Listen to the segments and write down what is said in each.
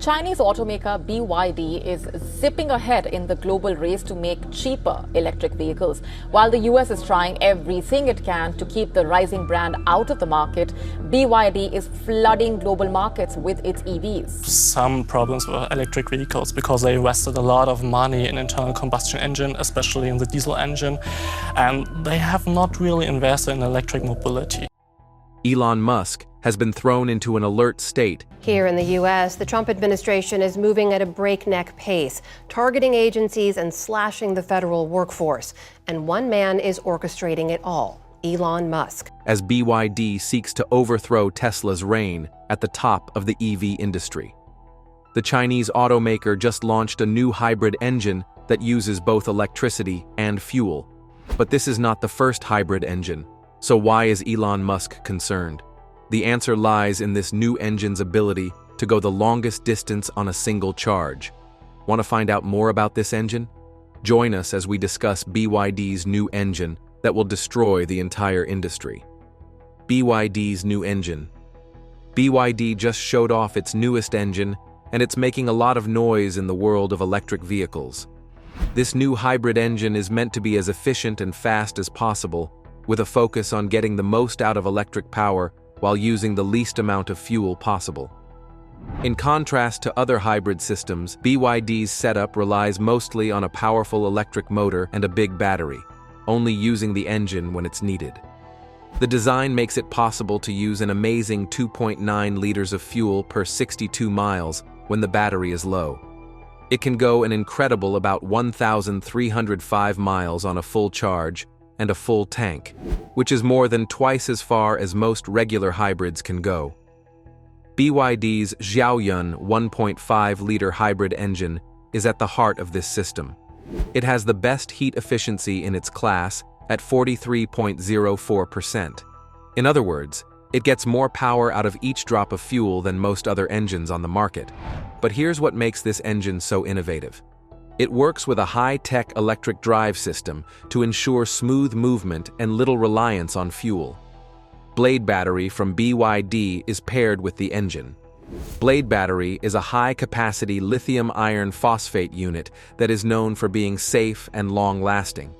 Chinese automaker BYD is zipping ahead in the global race to make cheaper electric vehicles. While the US is trying everything it can to keep the rising brand out of the market, BYD is flooding global markets with its EVs. Some problems with electric vehicles because they invested a lot of money in internal combustion engine, especially in the diesel engine, and they have not really invested in electric mobility. Elon Musk has been thrown into an alert state. Here in the U.S., the Trump administration is moving at a breakneck pace, targeting agencies and slashing the federal workforce. And one man is orchestrating it all, Elon Musk. As BYD seeks to overthrow Tesla's reign at the top of the EV industry. The Chinese automaker just launched a new hybrid engine that uses both electricity and fuel. But this is not the first hybrid engine. So why is Elon Musk concerned? The answer lies in this new engine's ability to go the longest distance on a single charge. Want to find out more about this engine? Join us as we discuss BYD's new engine that will destroy the entire industry. BYD's new engine. BYD just showed off its newest engine, and it's making a lot of noise in the world of electric vehicles. This new hybrid engine is meant to be as efficient and fast as possible, with a focus on getting the most out of electric power while using the least amount of fuel possible. In contrast to other hybrid systems, BYD's setup relies mostly on a powerful electric motor and a big battery, only using the engine when it's needed. The design makes it possible to use an amazing 2.9 liters of fuel per 62 miles when the battery is low. It can go an incredible about 1,305 miles on a full charge and a full tank, which is more than twice as far as most regular hybrids can go. BYD's Xiaoyun 1.5-liter hybrid engine is at the heart of this system. It has the best heat efficiency in its class at 43.04%. In other words, it gets more power out of each drop of fuel than most other engines on the market. But here's what makes this engine so innovative. It works with a high-tech electric drive system to ensure smooth movement and little reliance on fuel. Blade battery from BYD is paired with the engine. Blade battery is a high-capacity lithium iron phosphate unit that is known for being safe and long-lasting.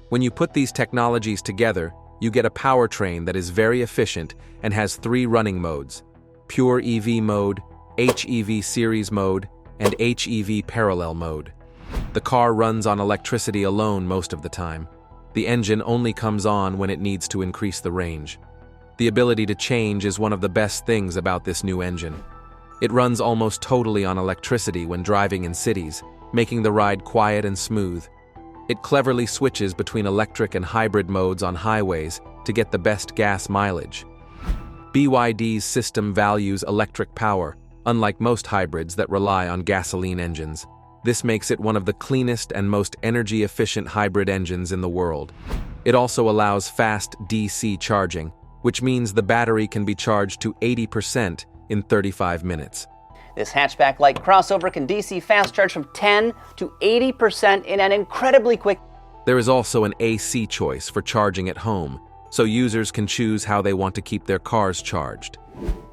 When you put these technologies together, you get a powertrain that is very efficient and has 3 running modes: pure EV mode, HEV series mode, and HEV parallel mode. The car runs on electricity alone most of the time. The engine only comes on when it needs to increase the range. The ability to change is one of the best things about this new engine. It runs almost totally on electricity when driving in cities, making the ride quiet and smooth. It cleverly switches between electric and hybrid modes on highways to get the best gas mileage. BYD's system values electric power, unlike most hybrids that rely on gasoline engines. This makes it one of the cleanest and most energy-efficient hybrid engines in the world. It also allows fast DC charging, which means the battery can be charged to 80% in 35 minutes. This hatchback-like crossover can DC fast charge from 10 to 80% in an incredibly quick. There is also an AC choice for charging at home, so users can choose how they want to keep their cars charged.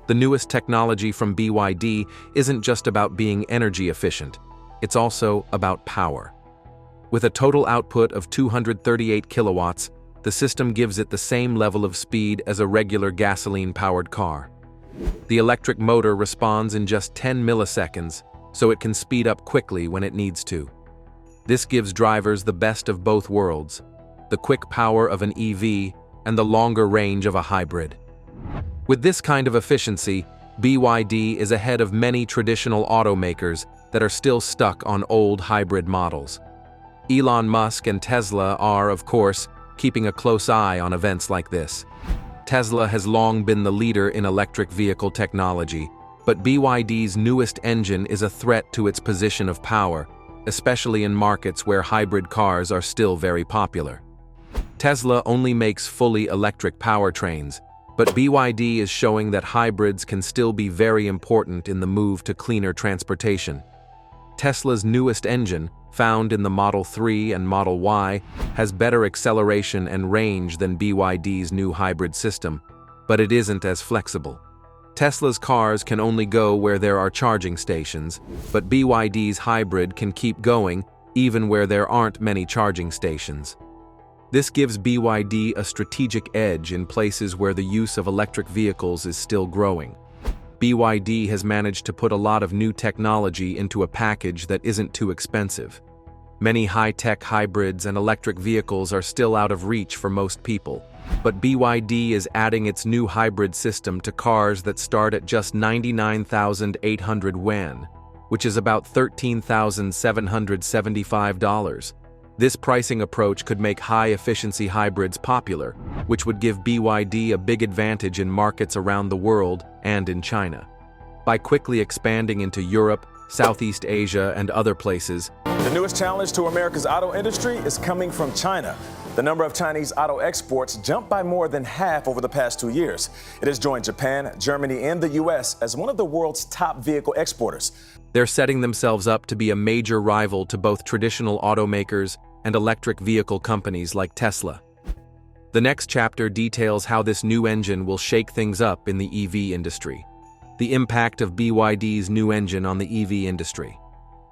The newest technology from BYD isn't just about being energy efficient. It's also about power. With a total output of 238 kilowatts, the system gives it the same level of speed as a regular gasoline-powered car. The electric motor responds in just 10 milliseconds, so it can speed up quickly when it needs to. This gives drivers the best of both worlds, the quick power of an EV and the longer range of a hybrid. With this kind of efficiency, BYD is ahead of many traditional automakers that are still stuck on old hybrid models. Elon Musk and Tesla are, of course, keeping a close eye on events like this. Tesla has long been the leader in electric vehicle technology, but BYD's newest engine is a threat to its position of power, especially in markets where hybrid cars are still very popular. Tesla only makes fully electric powertrains, but BYD is showing that hybrids can still be very important in the move to cleaner transportation. Tesla's newest engine, found in the Model 3 and Model Y, has better acceleration and range than BYD's new hybrid system, but it isn't as flexible. Tesla's cars can only go where there are charging stations, but BYD's hybrid can keep going even where there aren't many charging stations. This gives BYD a strategic edge in places where the use of electric vehicles is still growing. BYD has managed to put a lot of new technology into a package that isn't too expensive. Many high-tech hybrids and electric vehicles are still out of reach for most people, but BYD is adding its new hybrid system to cars that start at just 99,800 yuan, which is about $13,775. This pricing approach could make high-efficiency hybrids popular, which would give BYD a big advantage in markets around the world and in China. By quickly expanding into Europe, Southeast Asia, and other places, the newest challenge to America's auto industry is coming from China. The number of Chinese auto exports jumped by more than half over the past 2 years. It has joined Japan, Germany, and the U.S. as one of the world's top vehicle exporters. they're setting themselves up to be a major rival to both traditional automakers and electric vehicle companies like Tesla. The next chapter details how this new engine will shake things up in the EV industry. The impact of BYD's new engine on the EV industry.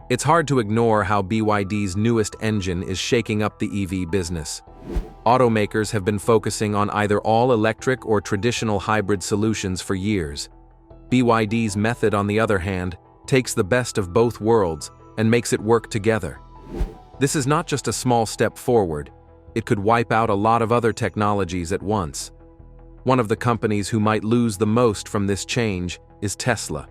It's hard to ignore how BYD's newest engine is shaking up the EV business. Automakers have been focusing on either all-electric or traditional hybrid solutions for years. BYD's method, on the other hand, takes the best of both worlds and makes it work together. This is not just a small step forward, it could wipe out a lot of other technologies at once. One of the companies who might lose the most from this change is Tesla.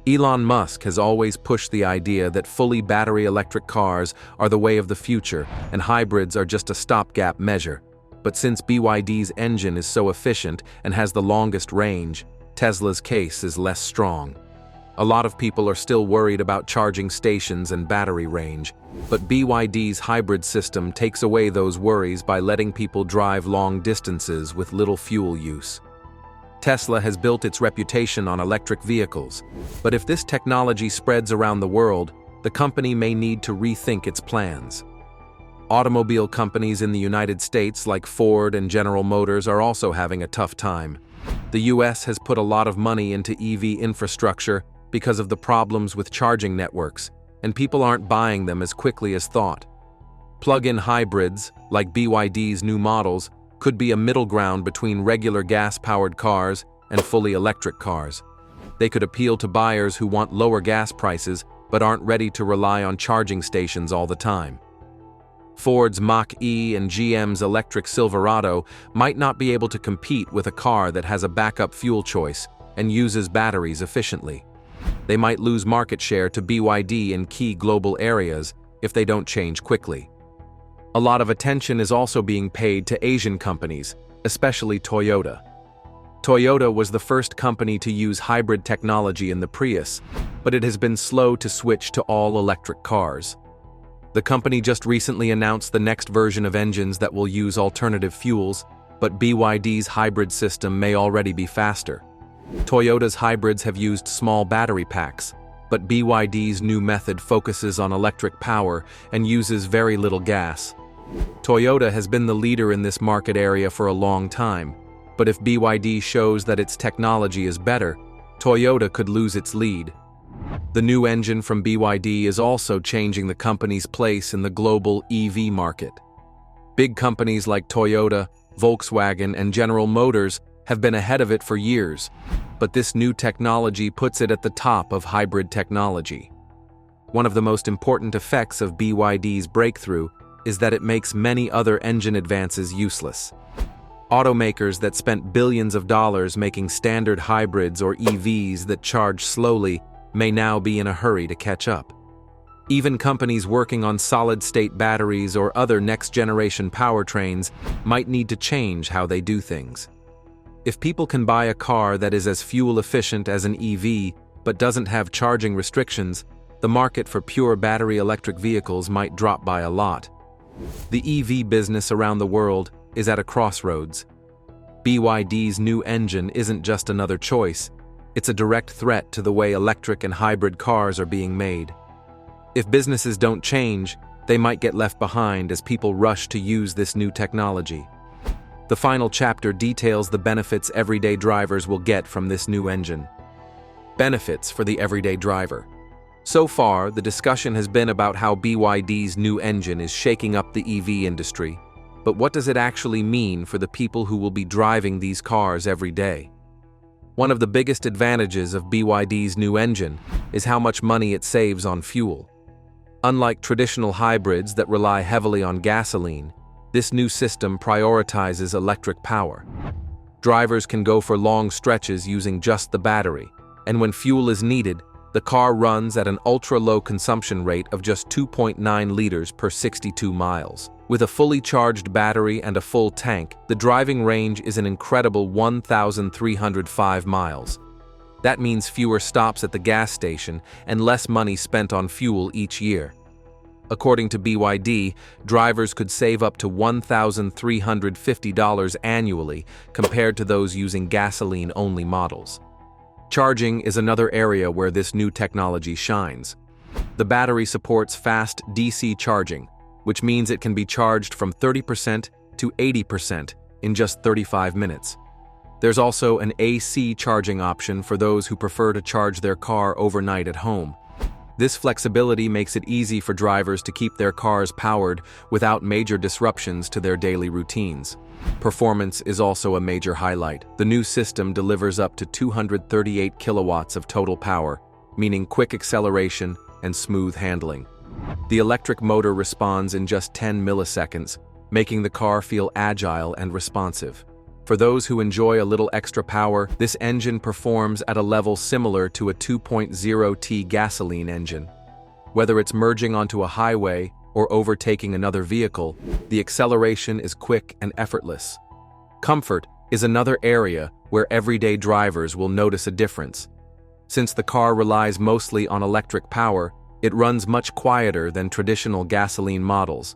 Elon Musk has always pushed the idea that fully battery electric cars are the way of the future and hybrids are just a stopgap measure. But since BYD's engine is so efficient and has the longest range, Tesla's case is less strong. A lot of people are still worried about charging stations and battery range, but BYD's hybrid system takes away those worries by letting people drive long distances with little fuel use. Tesla has built its reputation on electric vehicles, but if this technology spreads around the world, the company may need to rethink its plans. Automobile companies in the United States like Ford and General Motors are also having a tough time. The US has put a lot of money into EV infrastructure because of the problems with charging networks, and people aren't buying them as quickly as thought. Plug-in hybrids, like BYD's new models, could be a middle ground between regular gas-powered cars and fully electric cars. They could appeal to buyers who want lower gas prices but aren't ready to rely on charging stations all the time. Ford's Mach-E and GM's electric Silverado might not be able to compete with a car that has a backup fuel choice and uses batteries efficiently. They might lose market share to BYD in key global areas if they don't change quickly. A lot of attention is also being paid to Asian companies, especially Toyota. Toyota was the first company to use hybrid technology in the Prius, but it has been slow to switch to all-electric cars. The company just recently announced the next version of engines that will use alternative fuels, but BYD's hybrid system may already be faster. Toyota's hybrids have used small battery packs, but BYD's new method focuses on electric power and uses very little gas. Toyota has been the leader in this market area for a long time, but if BYD shows that its technology is better, Toyota could lose its lead. The new engine from BYD is also changing the company's place in the global EV market. Big companies like Toyota, Volkswagen, and General Motors have been ahead of it for years, but this new technology puts it at the top of hybrid technology. One of the most important effects of BYD's breakthrough is that it makes many other engine advances useless. Automakers that spent billions of dollars making standard hybrids or EVs that charge slowly may now be in a hurry to catch up. Even companies working on solid-state batteries or other next-generation powertrains might need to change how they do things. If people can buy a car that is as fuel-efficient as an EV but doesn't have charging restrictions, the market for pure battery electric vehicles might drop by a lot. The EV business around the world is at a crossroads. BYD's new engine isn't just another choice, it's a direct threat to the way electric and hybrid cars are being made. If businesses don't change, they might get left behind as people rush to use this new technology. The final chapter details the benefits everyday drivers will get from this new engine. Benefits for the everyday driver. So far, the discussion has been about how BYD's new engine is shaking up the EV industry. But what does it actually mean for the people who will be driving these cars every day? One of the biggest advantages of BYD's new engine is how much money it saves on fuel. Unlike traditional hybrids that rely heavily on gasoline, this new system prioritizes electric power. Drivers can go for long stretches using just the battery, and when fuel is needed, the car runs at an ultra-low consumption rate of just 2.9 liters per 62 miles. With a fully charged battery and a full tank, the driving range is an incredible 1,305 miles. That means fewer stops at the gas station and less money spent on fuel each year. According to BYD, drivers could save up to $1,350 annually compared to those using gasoline-only models. Charging is another area where this new technology shines. The battery supports fast DC charging, which means it can be charged from 30% to 80% in just 35 minutes. There's also an AC charging option for those who prefer to charge their car overnight at home. This flexibility makes it easy for drivers to keep their cars powered without major disruptions to their daily routines. Performance is also a major highlight. The new system delivers up to 238 kilowatts of total power, meaning quick acceleration and smooth handling. The electric motor responds in just 10 milliseconds, making the car feel agile and responsive. For those who enjoy a little extra power, this engine performs at a level similar to a 2.0T gasoline engine. Whether it's merging onto a highway or overtaking another vehicle, the acceleration is quick and effortless. Comfort is another area where everyday drivers will notice a difference. Since the car relies mostly on electric power, it runs much quieter than traditional gasoline models.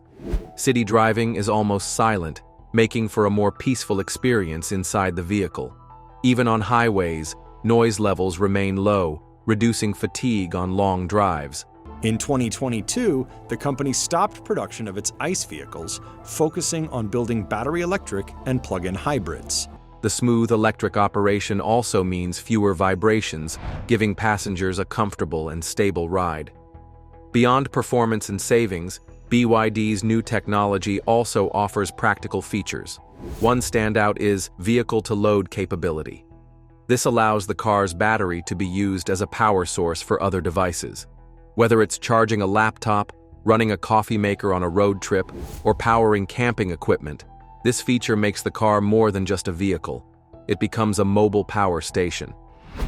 City driving is almost silent, making for a more peaceful experience inside the vehicle. Even on highways, noise levels remain low, reducing fatigue on long drives. In 2022, the company stopped production of its ICE vehicles, focusing on building battery electric and plug-in hybrids. The smooth electric operation also means fewer vibrations, giving passengers a comfortable and stable ride. Beyond performance and savings, BYD's new technology also offers practical features. One standout is vehicle-to-load capability. This allows the car's battery to be used as a power source for other devices. Whether it's charging a laptop, running a coffee maker on a road trip, or powering camping equipment, this feature makes the car more than just a vehicle. It becomes a mobile power station.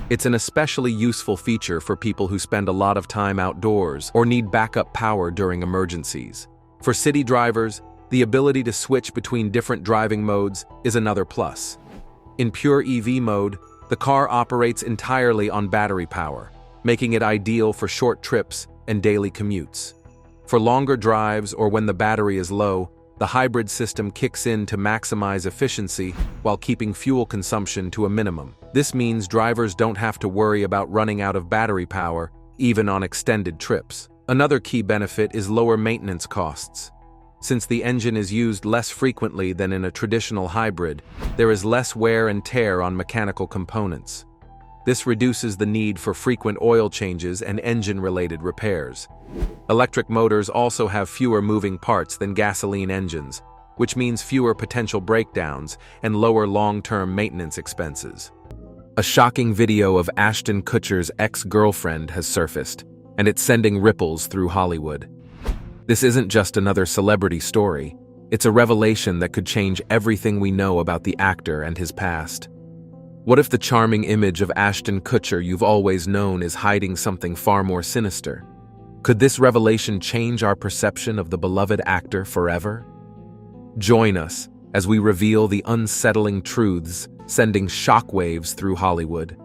It's an especially useful feature for people who spend a lot of time outdoors or need backup power during emergencies. For city drivers, the ability to switch between different driving modes is another plus. In pure EV mode, the car operates entirely on battery power, making it ideal for short trips and daily commutes. For longer drives or when the battery is low, the hybrid system kicks in to maximize efficiency while keeping fuel consumption to a minimum. This means drivers don't have to worry about running out of battery power, even on extended trips. Another key benefit is lower maintenance costs. Since the engine is used less frequently than in a traditional hybrid, there is less wear and tear on mechanical components. This reduces the need for frequent oil changes and engine-related repairs. Electric motors also have fewer moving parts than gasoline engines, which means fewer potential breakdowns and lower long-term maintenance expenses. A shocking video of Ashton Kutcher's ex-girlfriend has surfaced, and it's sending ripples through Hollywood. This isn't just another celebrity story. It's a revelation that could change everything we know about the actor and his past. What if the charming image of Ashton Kutcher you've always known is hiding something far more sinister? Could this revelation change our perception of the beloved actor forever? Join us as we reveal the unsettling truths sending shockwaves through Hollywood.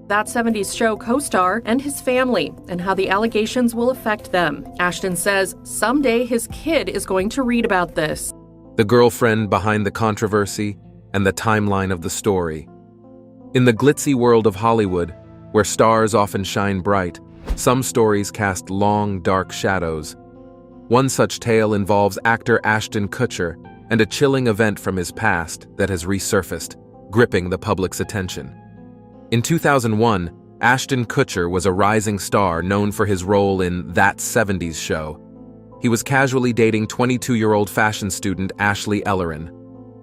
That 70s Show co-star and his family, and how the allegations will affect them. Ashton says someday his kid is going to read about this. The girlfriend behind the controversy and the timeline of the story. In the glitzy world of Hollywood, where stars often shine bright, some stories cast long, dark shadows. One such tale involves actor Ashton Kutcher and a chilling event from his past that has resurfaced, gripping the public's attention. In 2001, Ashton Kutcher was a rising star known for his role in That 70s Show. He was casually dating 22-year-old fashion student Ashley Ellerin.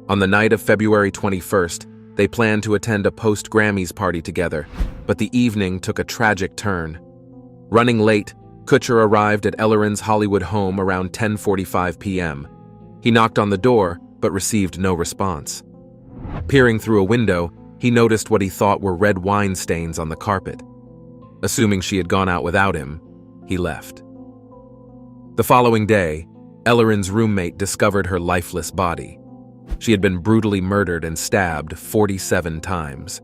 On the night of February 21st, they planned to attend a post-Grammys party together, but the evening took a tragic turn. Running late, Kutcher arrived at Ellerin's Hollywood home around 10:45 p.m. He knocked on the door, but received no response. Peering through a window, he noticed what he thought were red wine stains on the carpet. Assuming she had gone out without him, he left. The following day, Ellerin's roommate discovered her lifeless body. She had been brutally murdered and stabbed 47 times.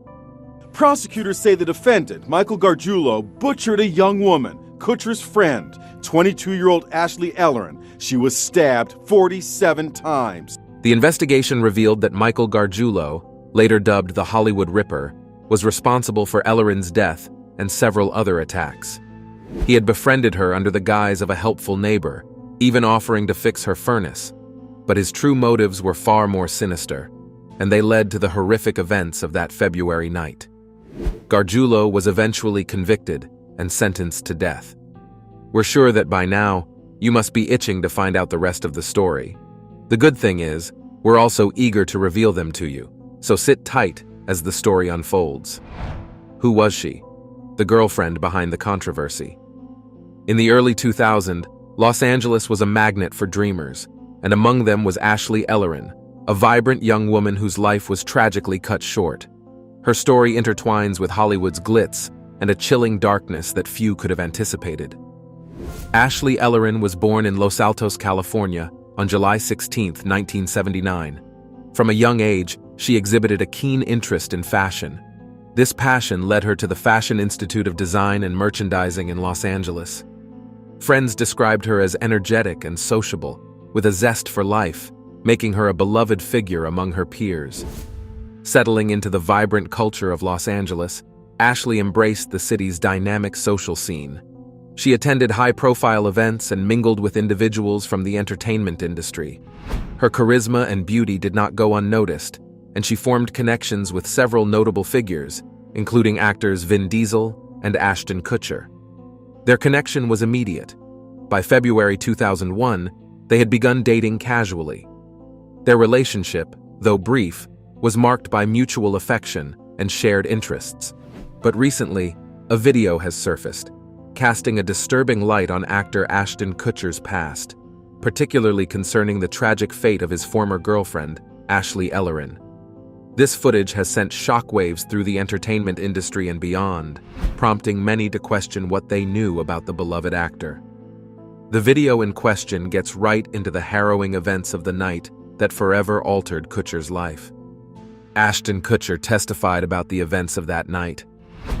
Prosecutors say the defendant, Michael Gargiulo, butchered a young woman, Kutcher's friend, 22-year-old Ashley Ellerin. She was stabbed 47 times. The investigation revealed that Michael Gargiulo, later dubbed the Hollywood Ripper, was responsible for Ellerin's death and several other attacks. He had befriended her under the guise of a helpful neighbor, even offering to fix her furnace. But his true motives were far more sinister, and they led to the horrific events of that February night. Gargiulo was eventually convicted and sentenced to death. We're sure that by now, you must be itching to find out the rest of the story. The good thing is, we're also eager to reveal them to you, so sit tight as the story unfolds. Who was she? The girlfriend behind the controversy. In the early 2000s, Los Angeles was a magnet for dreamers, and among them was Ashley Ellerin, a vibrant young woman whose life was tragically cut short. Her story intertwines with Hollywood's glitz and a chilling darkness that few could have anticipated. Ashley Ellerin was born in Los Altos, California, on July 16, 1979. From a young age, she exhibited a keen interest in fashion. This passion led her to the Fashion Institute of Design and Merchandising in Los Angeles. Friends described her as energetic and sociable, with a zest for life, making her a beloved figure among her peers. Settling into the vibrant culture of Los Angeles, Ashley embraced the city's dynamic social scene. She attended high-profile events and mingled with individuals from the entertainment industry. Her charisma and beauty did not go unnoticed, and she formed connections with several notable figures, including actors Vin Diesel and Ashton Kutcher. Their connection was immediate. By February 2001, they had begun dating casually. Their relationship, though brief, was marked by mutual affection and shared interests. But recently, a video has surfaced, casting a disturbing light on actor Ashton Kutcher's past, particularly concerning the tragic fate of his former girlfriend, Ashley Ellerin. This footage has sent shockwaves through the entertainment industry and beyond, prompting many to question what they knew about the beloved actor. The video in question gets right into the harrowing events of the night that forever altered Kutcher's life. Ashton Kutcher testified about the events of that night.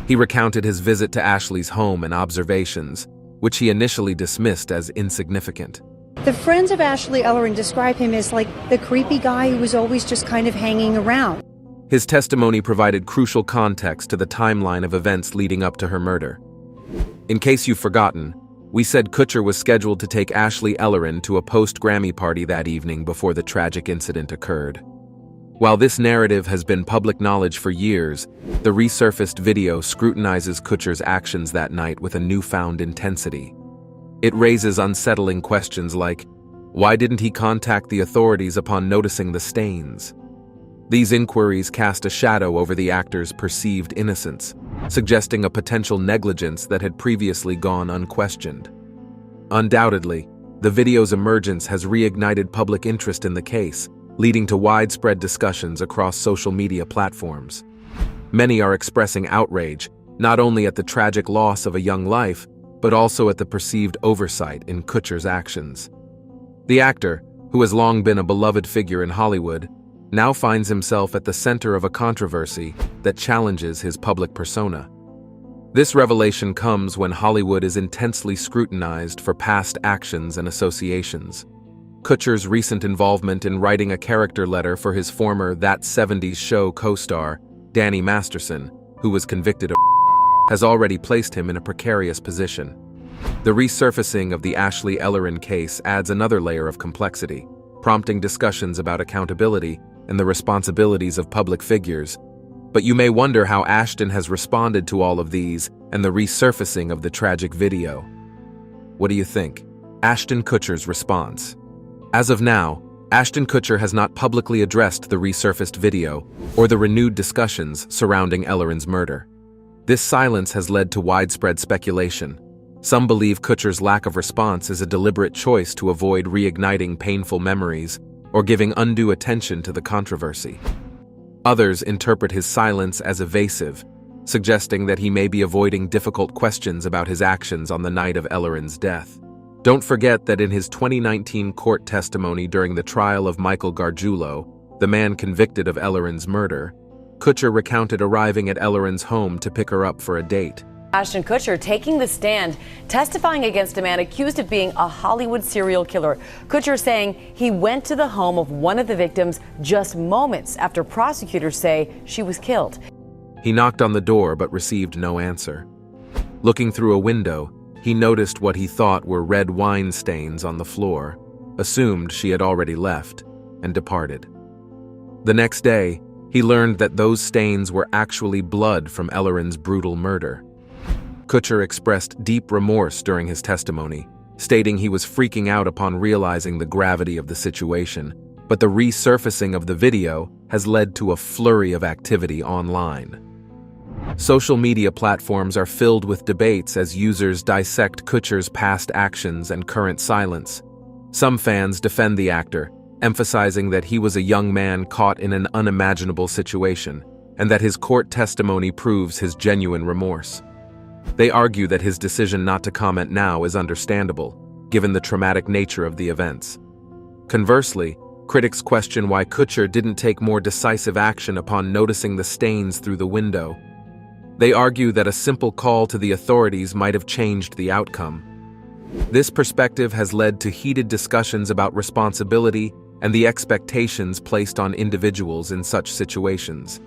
He recounted his visit to Ashley's home and observations, which he initially dismissed as insignificant. The friends of Ashley Ellerin describe him as like the creepy guy who was always just kind of hanging around. His testimony provided crucial context to the timeline of events leading up to her murder. In case you've forgotten, we said Kutcher was scheduled to take Ashley Ellerin to a post-Grammy party that evening before the tragic incident occurred. While this narrative has been public knowledge for years, the resurfaced video scrutinizes Kutcher's actions that night with a newfound intensity. It raises unsettling questions like, why didn't he contact the authorities upon noticing the stains? These inquiries cast a shadow over the actor's perceived innocence, suggesting a potential negligence that had previously gone unquestioned. Undoubtedly, the video's emergence has reignited public interest in the case, leading to widespread discussions across social media platforms. Many are expressing outrage, not only at the tragic loss of a young life, but also at the perceived oversight in Kutcher's actions. The actor, who has long been a beloved figure in Hollywood, now finds himself at the center of a controversy that challenges his public persona. This revelation comes when Hollywood is intensely scrutinized for past actions and associations. Kutcher's recent involvement in writing a character letter for his former That 70s Show co-star, Danny Masterson, who was convicted of has already placed him in a precarious position. The resurfacing of the Ashley Ellerin case adds another layer of complexity. prompting discussions about accountability and the responsibilities of public figures. But you may wonder how Ashton has responded to all of these and the resurfacing of the tragic video. What do you think? Ashton Kutcher's response. As of now, Ashton Kutcher has not publicly addressed the resurfaced video or the renewed discussions surrounding Ellerin's murder. This silence has led to widespread speculation. Some believe Kutcher's lack of response is a deliberate choice to avoid reigniting painful memories or giving undue attention to the controversy. Others interpret his silence as evasive, suggesting that he may be avoiding difficult questions about his actions on the night of Ellerin's death. Don't forget that in his 2019 court testimony during the trial of Michael Gargiulo, the man convicted of Ellerin's murder, Kutcher recounted arriving at Ellerin's home to pick her up for a date. Ashton Kutcher taking the stand, testifying against a man accused of being a Hollywood serial killer. Kutcher saying he went to the home of one of the victims just moments after prosecutors say she was killed. He knocked on the door but received no answer. Looking through a window, he noticed what he thought were red wine stains on the floor, assumed she had already left, and departed. The next day, he learned that those stains were actually blood from Ellerin's brutal murder. Kutcher expressed deep remorse during his testimony, stating he was freaking out upon realizing the gravity of the situation, but the resurfacing of the video has led to a flurry of activity online. Social media platforms are filled with debates as users dissect Kutcher's past actions and current silence. Some fans defend the actor, emphasizing that he was a young man caught in an unimaginable situation, and that his court testimony proves his genuine remorse. They argue that his decision not to comment now is understandable, given the traumatic nature of the events. Conversely, critics question why Kutcher didn't take more decisive action upon noticing the stains through the window. They argue that a simple call to the authorities might have changed the outcome. This perspective has led to heated discussions about responsibility and the expectations placed on individuals in such situations.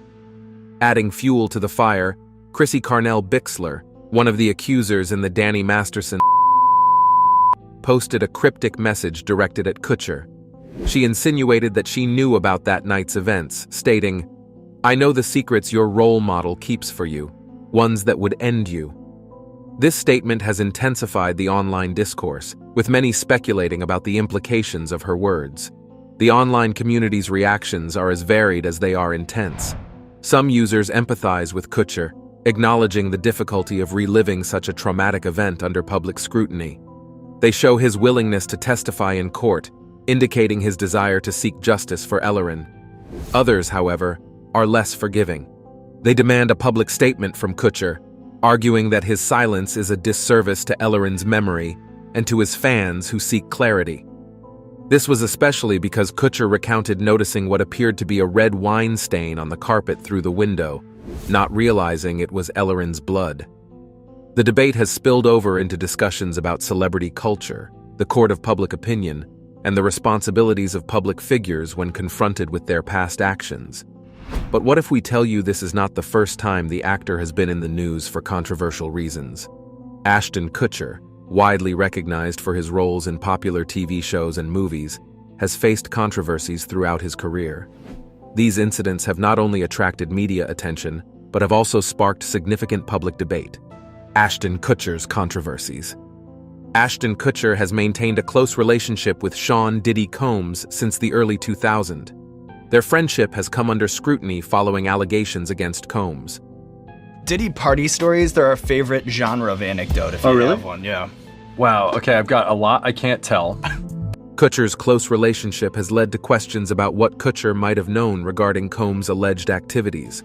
Adding fuel to the fire, Chrissy Carnell-Bixler, one of the accusers in the Danny Masterson posted a cryptic message directed at Kutcher. She insinuated that she knew about that night's events, stating, "I know the secrets your role model keeps for you, ones that would end you." This statement has intensified the online discourse, with many speculating about the implications of her words. The online community's reactions are as varied as they are intense. Some users empathize with Kutcher, acknowledging the difficulty of reliving such a traumatic event under public scrutiny. They show his willingness to testify in court, indicating his desire to seek justice for Ellerin. Others, however, are less forgiving. They demand a public statement from Kutcher, arguing that his silence is a disservice to Ellerin's memory and to his fans who seek clarity. This was especially because Kutcher recounted noticing what appeared to be a red wine stain on the carpet through the window, not realizing it was Ellerin's blood. The debate has spilled over into discussions about celebrity culture, the court of public opinion, and the responsibilities of public figures when confronted with their past actions. But what if we tell you this is not the first time the actor has been in the news for controversial reasons? Ashton Kutcher, widely recognized for his roles in popular TV shows and movies, has faced controversies throughout his career. These incidents have not only attracted media attention, but have also sparked significant public debate. Ashton Kutcher's controversies. Ashton Kutcher has maintained a close relationship with Sean Diddy Combs since the early 2000s. Their friendship has come under scrutiny following allegations against Combs. Diddy party stories, they're our favorite genre of anecdote, if you have one, yeah. Wow, okay, I've got a lot I can't tell. Kutcher's close relationship has led to questions about what Kutcher might have known regarding Combs' alleged activities.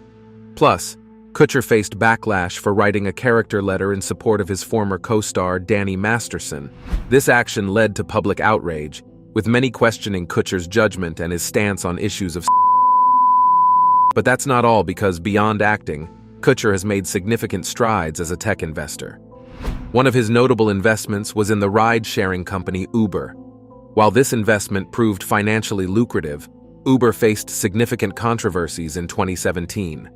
Plus, Kutcher faced backlash for writing a character letter in support of his former co-star Danny Masterson. This action led to public outrage, with many questioning Kutcher's judgment and his stance on issues of But that's not all, because beyond acting, Kutcher has made significant strides as a tech investor. One of his notable investments was in the ride-sharing company Uber. While this investment proved financially lucrative, Uber faced significant controversies in 2017.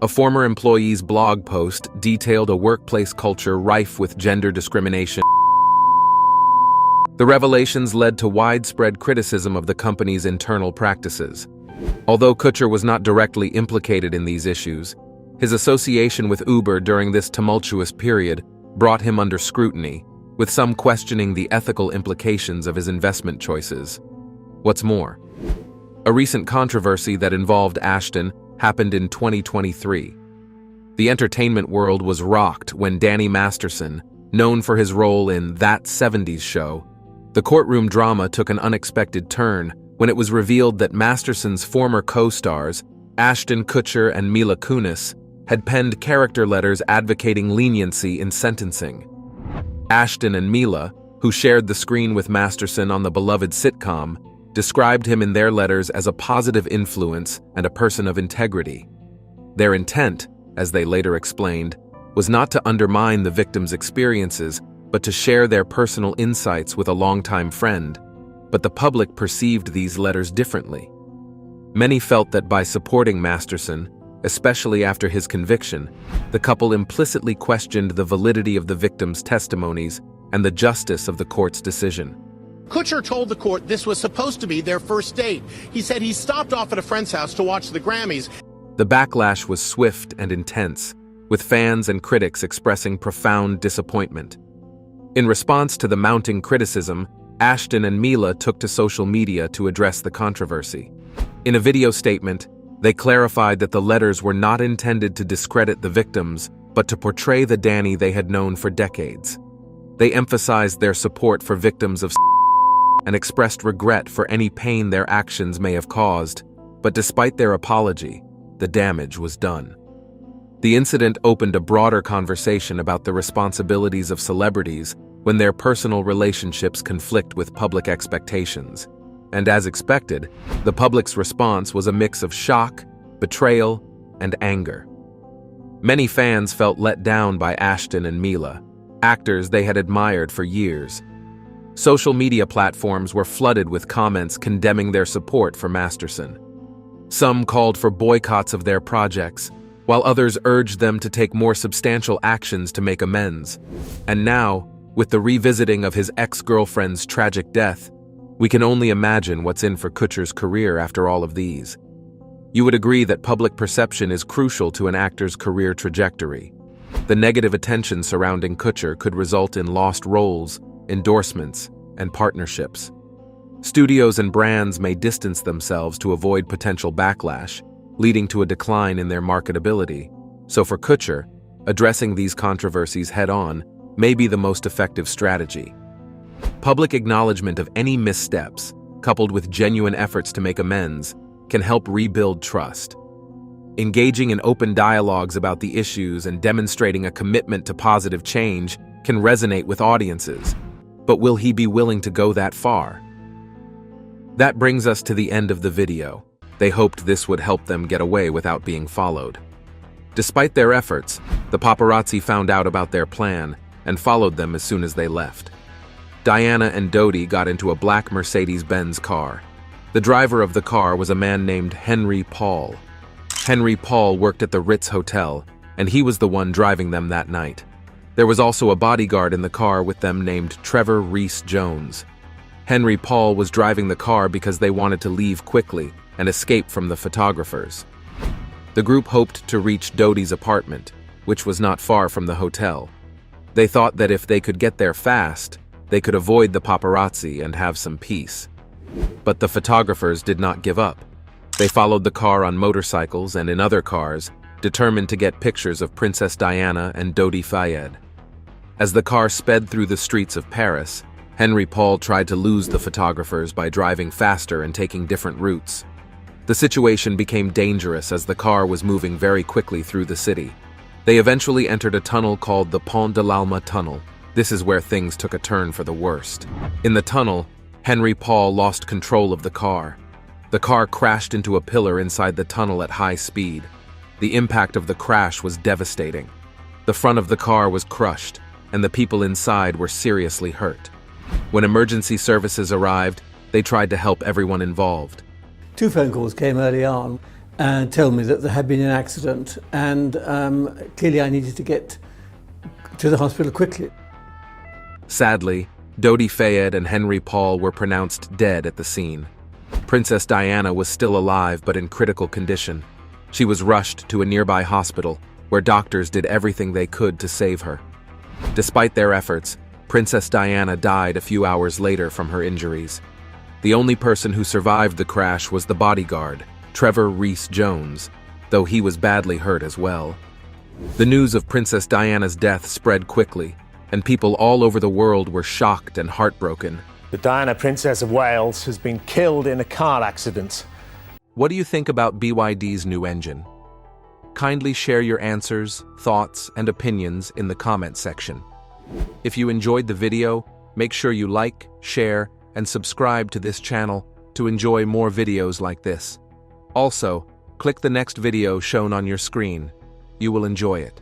A former employee's blog post detailed a workplace culture rife with gender discrimination. The revelations led to widespread criticism of the company's internal practices. Although Kutcher was not directly implicated in these issues, his association with Uber during this tumultuous period brought him under scrutiny, with some questioning the ethical implications of his investment choices. What's more, a recent controversy that involved Ashton happened in 2023. The entertainment world was rocked when Danny Masterson, known for his role in That 70s Show, the courtroom drama took an unexpected turn when it was revealed that Masterson's former co-stars, Ashton Kutcher and Mila Kunis, had penned character letters advocating leniency in sentencing. Ashton and Mila, who shared the screen with Masterson on the beloved sitcom, described him in their letters as a positive influence and a person of integrity. Their intent, as they later explained, was not to undermine the victims' experiences, but to share their personal insights with a longtime friend. But the public perceived these letters differently. Many felt that by supporting Masterson, especially after his conviction, the couple implicitly questioned the validity of the victims' testimonies and the justice of the court's decision. Kutcher told the court this was supposed to be their first date. He said he stopped off at a friend's house to watch the Grammys. The backlash was swift and intense, with fans and critics expressing profound disappointment. In response to the mounting criticism, Ashton and Mila took to social media to address the controversy. In a video statement, they clarified that the letters were not intended to discredit the victims, but to portray the Danny they had known for decades. They emphasized their support for victims of and expressed regret for any pain their actions may have caused, but despite their apology, the damage was done. The incident opened a broader conversation about the responsibilities of celebrities when their personal relationships conflict with public expectations. And as expected, the public's response was a mix of shock, betrayal, and anger. Many fans felt let down by Ashton and Mila, actors they had admired for years. Social media platforms were flooded with comments condemning their support for Masterson. Some called for boycotts of their projects, while others urged them to take more substantial actions to make amends. And now, with the revisiting of his ex-girlfriend's tragic death, we can only imagine what's in for Kutcher's career after all of these. You would agree that public perception is crucial to an actor's career trajectory. The negative attention surrounding Kutcher could result in lost roles, endorsements, and partnerships. Studios and brands may distance themselves to avoid potential backlash, leading to a decline in their marketability. So for Kutcher, addressing these controversies head-on may be the most effective strategy. Public acknowledgement of any missteps, coupled with genuine efforts to make amends, can help rebuild trust. Engaging in open dialogues about the issues and demonstrating a commitment to positive change can resonate with audiences. But will he be willing to go that far? That brings us to the end of the video. They hoped this would help them get away without being followed. Despite their efforts, the paparazzi found out about their plan and followed them as soon as they left. Diana and Dodie got into a black Mercedes-Benz car. The driver of the car was a man named Henry Paul. Henry Paul worked at the Ritz Hotel, and he was the one driving them that night. There was also a bodyguard in the car with them named Trevor Reese Jones. Henry Paul was driving the car because they wanted to leave quickly and escape from the photographers. The group hoped to reach Dodie's apartment, which was not far from the hotel. They thought that if they could get there fast, they could avoid the paparazzi and have some peace. But the photographers did not give up. They followed the car on motorcycles and in other cars, determined to get pictures of Princess Diana and Dodi Fayed. As the car sped through the streets of Paris, Henry Paul tried to lose the photographers by driving faster and taking different routes. The situation became dangerous as the car was moving very quickly through the city. They eventually entered a tunnel called the Pont de l'Alma Tunnel. This is where things took a turn for the worst. In the tunnel, Henry Paul lost control of the car. The car crashed into a pillar inside the tunnel at high speed. The impact of the crash was devastating. The front of the car was crushed, and the people inside were seriously hurt. When emergency services arrived, they tried to help everyone involved. 2 phone calls came early on and told me that there had been an accident, and clearly I needed to get to the hospital quickly. Sadly, Dodi Fayed and Henry Paul were pronounced dead at the scene. Princess Diana was still alive but in critical condition. She was rushed to a nearby hospital, where doctors did everything they could to save her. Despite their efforts, Princess Diana died a few hours later from her injuries. The only person who survived the crash was the bodyguard, Trevor Rees-Jones, though he was badly hurt as well. The news of Princess Diana's death spread quickly, and people all over the world were shocked and heartbroken. The Diana, Princess of Wales, has been killed in a car accident. What do you think about BYD's new engine? Kindly share your answers, thoughts, and opinions in the comment section. If you enjoyed the video, make sure you like, share, and subscribe to this channel to enjoy more videos like this. Also, click the next video shown on your screen. You will enjoy it.